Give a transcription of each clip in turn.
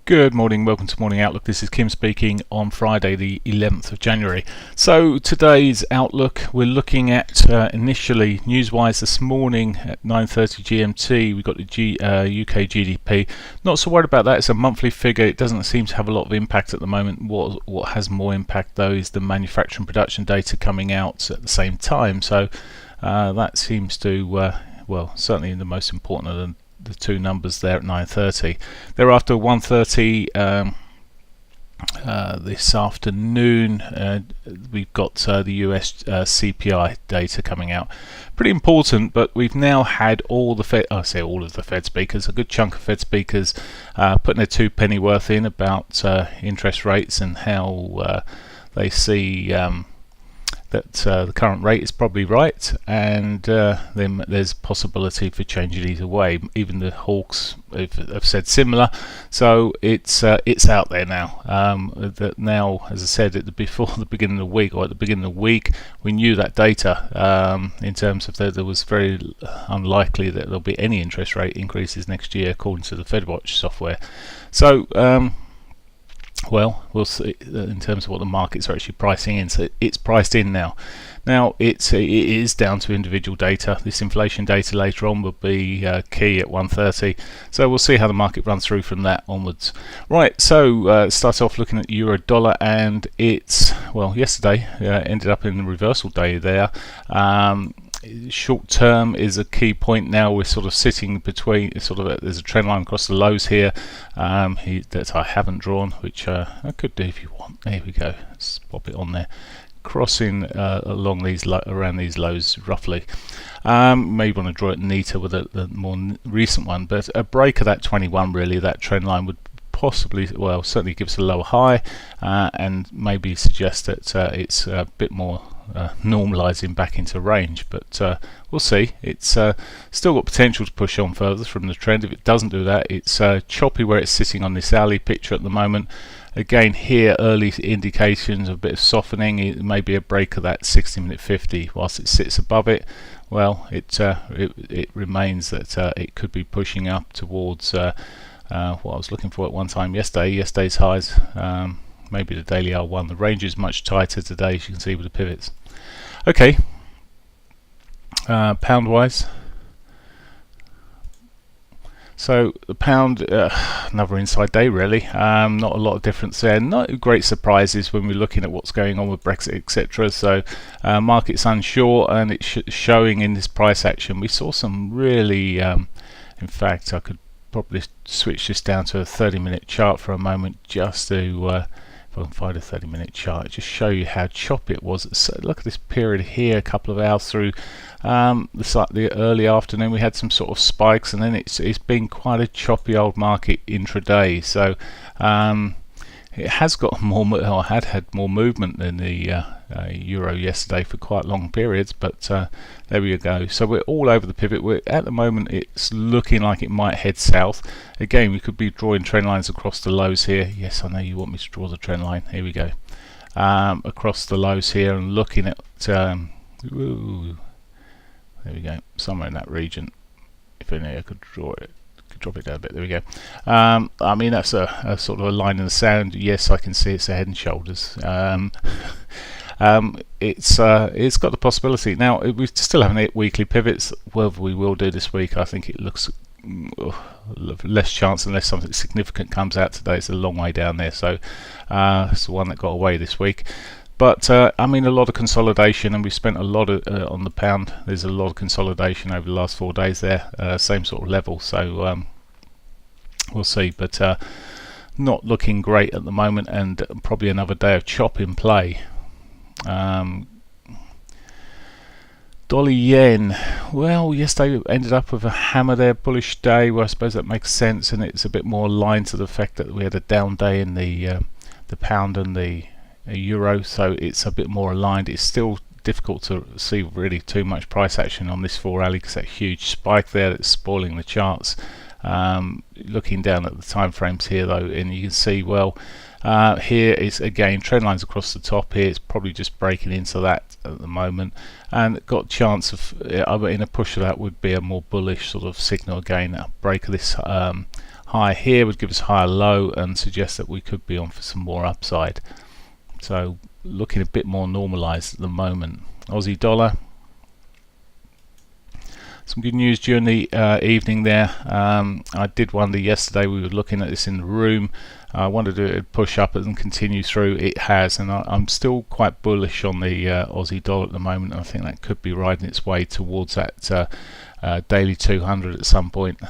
Good morning, welcome to Morning Outlook. This is Kim speaking on Friday the 11th of January. So today's Outlook, we're looking at initially news-wise this morning at 9:30 GMT, we've got the UK GDP. Not so worried about that, it's a monthly figure, it doesn't seem to have a lot of impact at the moment. What has more impact though is the manufacturing production data coming out at the same time. So that seems to, well, certainly the most important of the two numbers there at 9:30. Thereafter 1:30 this afternoon we've got the US CPI data coming out. Pretty important, but we've now had all the Fed, I say all of the Fed speakers, a good chunk of Fed speakers putting their 2 penny worth in about interest rates and how they see that the current rate is probably right, and then there's possibility for changing either way. Even the hawks have said similar, so it's out there now. That now, as I said, before the beginning of the week, or at the beginning of the week, we knew that data in terms of there was very unlikely that there'll be any interest rate increases next year, according to the FedWatch software. So well, we'll see in terms of what the markets are actually pricing in. So it's priced in now. Now it is down to individual data. This inflation data later on will be key at 1:30. So we'll see how the market runs through from that onwards. Right, so start off looking at euro dollar, and it's, well, yesterday ended up in the reversal day there. Short term is a key point now. We're sort of sitting between there's a trend line across the lows here that I haven't drawn, which I could do if you want. There we go, let's pop it on there, crossing along around these lows roughly. Maybe want to draw it neater with a more recent one, but a break of that 21, really, that trend line would possibly, well, certainly give us a lower high and maybe suggest that it's a bit more normalizing back into range, but we'll see. It's still got potential to push on further from the trend. If it doesn't do that, it's choppy where it's sitting on this alley picture at the moment. Again, here early indications of a bit of softening. It may be a break of that 60-minute 50. Whilst it sits above it, well, it remains that it could be pushing up towards what I was looking for at one time yesterday's highs. Maybe the daily R1. The range is much tighter today, as you can see with the pivots. Okay, pound wise, so the pound, another inside day really. Not a lot of difference there, not great surprises when we're looking at what's going on with Brexit, etc. So market's unsure, and it's showing in this price action. We saw some really, in fact I could probably switch this down to a 30-minute chart for a moment, just to if I can find a 30-minute chart, just show you how choppy it was. So look at this period here, a couple of hours through the early afternoon. We had some sort of spikes, and then it's been quite a choppy old market intraday. So it has got more, or had more movement than the euro yesterday for quite long periods, but there we go. So we're all over the pivot. At the moment it's looking like it might head south. Again, we could be drawing trend lines across the lows here. Yes, I know you want me to draw the trend line. Here we go. Across the lows here, and looking at ooh, there we go, somewhere in that region. If only I could draw it, drop it down a bit. There we go. I mean, that's a sort of a line in the sand. Yes, I can see it's a Head and Shoulders. It's got the possibility. Now we still haven't hit weekly pivots. Whether we will do this week, I think it looks less chance unless something significant comes out today. It's a long way down there, so it's the one that got away this week. But I mean, a lot of consolidation, and we spent a lot on the pound. There's a lot of consolidation over the last 4 days there, same sort of level. So we'll see, but not looking great at the moment, and probably another day of chop in play. Dollar yen, well, yesterday ended up with a hammer there, bullish day. Well, I suppose that makes sense, and it's a bit more aligned to the fact that we had a down day in the pound and the euro, so it's a bit more aligned. It's still difficult to see really too much price action on this 4 alley because that huge spike there that's spoiling the charts. Looking down at the time frames here though, and you can see, well, here is again trend lines across the top here. It's probably just breaking into that at the moment, and got chance of in a push of that would be a more bullish sort of signal again, a break of this high here would give us a higher low and suggest that we could be on for some more upside. So looking a bit more normalized at the moment. Aussie dollar, some good news during the evening there. I did wonder yesterday, we were looking at this in the room, I wondered if it would push up and continue through. It has, and I'm still quite bullish on the Aussie dollar at the moment. I think that could be riding its way towards that daily 200 at some point,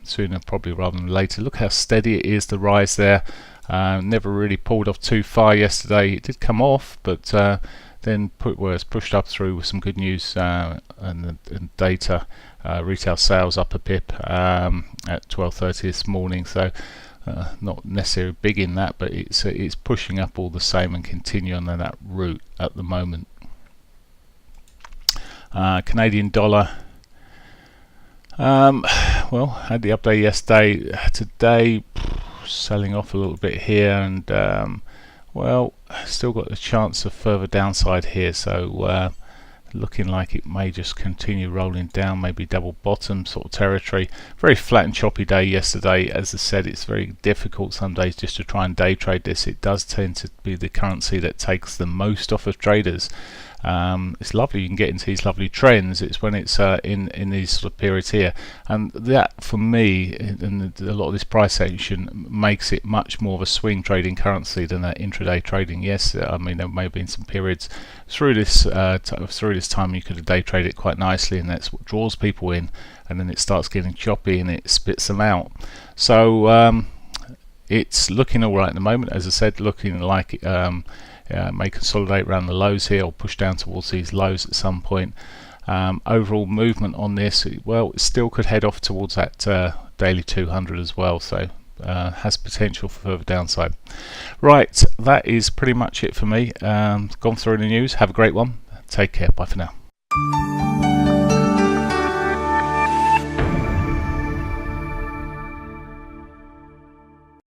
sooner probably rather than later. Look how steady it is, the rise there. Never really pulled off too far yesterday. It did come off, but then was pushed up through with some good news and data. Retail sales up a pip at 12:30 this morning, so not necessarily big in that, but it's pushing up all the same and continuing on that route at the moment. Canadian dollar, well, had the update yesterday. Today selling off a little bit here, and well, still got the chance of further downside here, so looking like it may just continue rolling down, maybe double bottom sort of territory. Very flat and choppy day yesterday. As I said, it's very difficult some days just to try and day trade this. It does tend to be the currency that takes the most off of traders. It's lovely, you can get into these lovely trends. It's when it's in these sort of periods here, and that for me, and a lot of this price action makes it much more of a swing trading currency than an intraday trading. Yes, I mean there may have been some periods through this time you could have day traded it quite nicely, and that's what draws people in, and then it starts getting choppy and it spits them out. So it's looking all right at the moment. As I said, looking like may consolidate around the lows here or push down towards these lows at some point. Overall movement on this, well, it still could head off towards that daily 200 as well, so has potential for further downside. Right, that is pretty much it for me. Gone through the news. Have a great one. Take care. Bye for now.